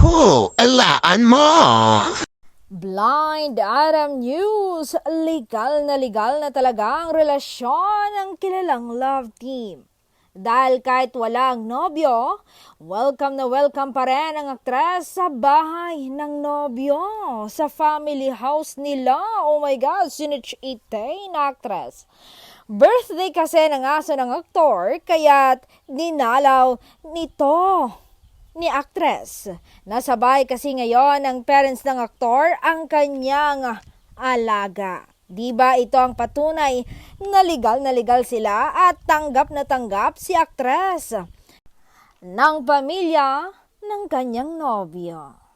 Naku, alaan mo! Blind Item News, legal na talaga ang relasyon ng kilalang love team. Dahil kahit walang nobyo, welcome na welcome pa rin ang aktres sa bahay ng nobyo, sa family house nila. Oh my God, sinich-itay na aktres. Birthday kasi ng aso ng aktor, kaya't dinalaw nito ni aktres. Nasabay kasi ngayon ng parents ng aktor ang kanyang alaga. Diba ito ang patunay na legal sila at tanggap na tanggap si aktres ng pamilya ng kanyang nobyo.